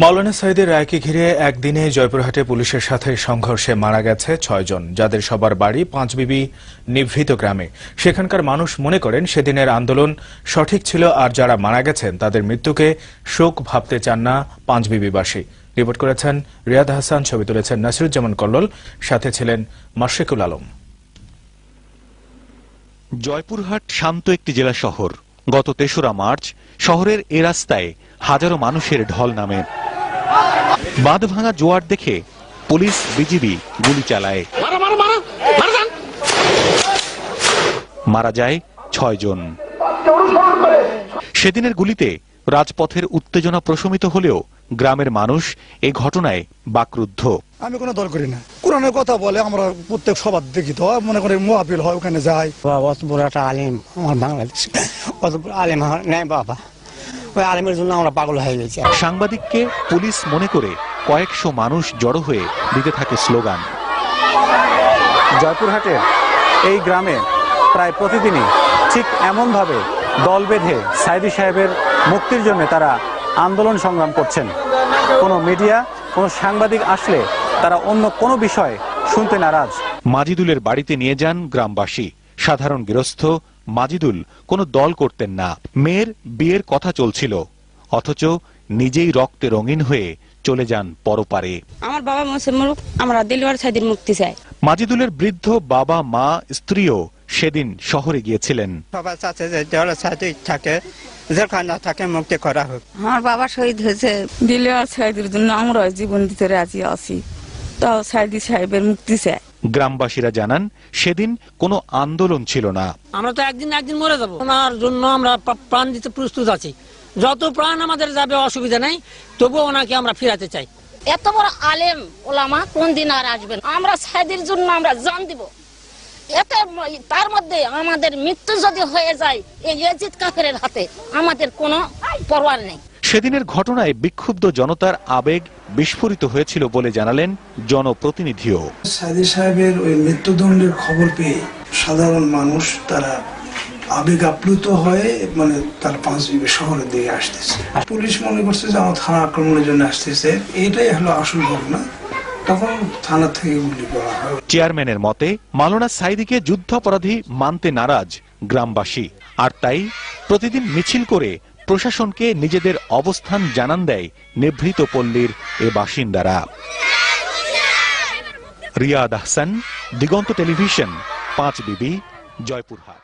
মাওলানা সাঈদীর রায়কে ঘিরে একদিনে জয়পুরহাটে পুলিশের সাথে সংঘর্ষে মারা গেছে ৬ জন, যাদের সবার বাড়ি পাঁচবিবি নিভৃত গ্রামে। সেখানকার মানুষ মনে করেন সেদিনের আন্দোলন সঠিক ছিল, আর যারা মারা গেছেন তাদের মৃত্যুকে শোক ভাবতে চান না পাঁচবিবিবাসী। রিপোর্ট করেছেন রিয়াদ হাসান, ছবি তুলেছেন নাসিরুজ্জামান কল্লোল, সাথে ছিলেন মাশরিকুল আলম। জয়পুরহাট শান্ত একটি জেলা শহর। গত ৩রা মার্চ শহরের এ রাস্তায় হাজারো মানুষের ঢল নামে। বাঁধ ভাঙা জোয়ার দেখে পুলিশ বিজিবি গুলি চালায়, মারা যায় ৬ জন। সেদিনের গুলিতে রাজপথের উত্তেজনা প্রশমিত হলেও গ্রামের মানুষ এই ঘটনায় বাকরুদ্ধ। আমি কোনো দল করি না, কোরআনের কথা বলে আমরা প্রত্যেক সবার দেখি, তো মনে করি মুআফিল হয়, ওখানে যাই। অত বড় একটা আলিম আমার বাংলাদেশ, অত আলিম নেই বাবা, ওই আলিমের জন্য আমরা পাগল হয়ে গেছি। সাংবাদিককে পুলিশ মনে করে কয়েকশো মানুষ জড়ো হয়ে দিতে থাকে স্লোগান। জয়পুরহাটের এই গ্রামে প্রায় প্রতিদিনই ঠিক এমনভাবে দল বেঁধে সাঈদী সাহেবের মুক্তির জন্য তারা আন্দোলন সংগ্রাম করছেন। কোনো মিডিয়া, কোনো সাংবাদিক আসলে তারা অন্য কোনো বিষয় শুনতে নারাজ। মাজিদুলের বাড়িতে নিয়ে যান গ্রামবাসী। সাধারণ গৃহস্থ মাজিদুল কোনো দল করতেন না। মেয়ের বিয়ের কথা চলছিল, অথচ নিজেই রক্তে রঙিন হয়ে চলে যান পরপারে। আমার বাবা মুসলমান, আমরা দিলওয়ার সাঈদীর মুক্তি চাই। মাজিদুলের বৃদ্ধ বাবা, মা, স্ত্রীও সেদিন শহরে গিয়েছিলেন। সবার সাথে দিলওয়ার সাঈদী থাকে, যেখানে থাকে মুক্তি করা হোক। আমার বাবা শহীদ হয়েছে, দিলওয়ার সাঈদীর জন্য আমরা জীবন দিতে রাজি আছি, তাও সাঈদী সাহেবের মুক্তি চাই। গ্রামবাসীরা জানান সেদিন কোনো আন্দোলন ছিল না। আমরা তো একদিন মরে যাবো, ওনার জন্য আমরা প্রাণ দিতে প্রস্তুত আছি। যত প্রাণ আমাদের যাবে অসুবিধা নাই, তবুও ওনাকে আমরা ফিরাতে চাই। এত বড় আলেম ওলামা কোন দিন আর আসবেন? আমরা সাঈদীর জন্য আমরা জান দিব। এতে তার মধ্যে আমাদের মৃত্যু যদি হয়ে যায় এই ইয়াজিদ কাফেরের হাতে, আমাদের কোনো পরোয়া নেই। সেদিনের ঘটনায় বিক্ষুব্ধ জনতার আবেগ বিস্ফোরিত হয়েছিল বলে জানালেন জনপ্রতিনিধিও। সাঈদী সাহেবের ওই মৃত্যুদণ্ডের খবর পেয়ে সাধারণ মানুষ তারা আবেগ আপ্লুত হয়ে তার পাঁচবিবি শহরের দিকে আসতেছে। পুলিশ মনে করছে যে আমার থানা আক্রমণের জন্য আসতেছে, এটাই হলো আসল ঘটনা। তখন থানা থেকে গুলি করা হয়। চেয়ারম্যানের মতে মাওলানা সাঈদীকে যুদ্ধাপরাধী মানতে নারাজ গ্রামবাসী, আর তাই প্রতিদিন মিছিল করে প্রশাসনকে নিজেদের অবস্থান জানান দেয় নিভৃত পল্লীর এ বাসিন্দারা। রিয়াদ হাসান, দিগন্ত টেলিভিশন, পাঁচবিবি, জয়পুরহাট।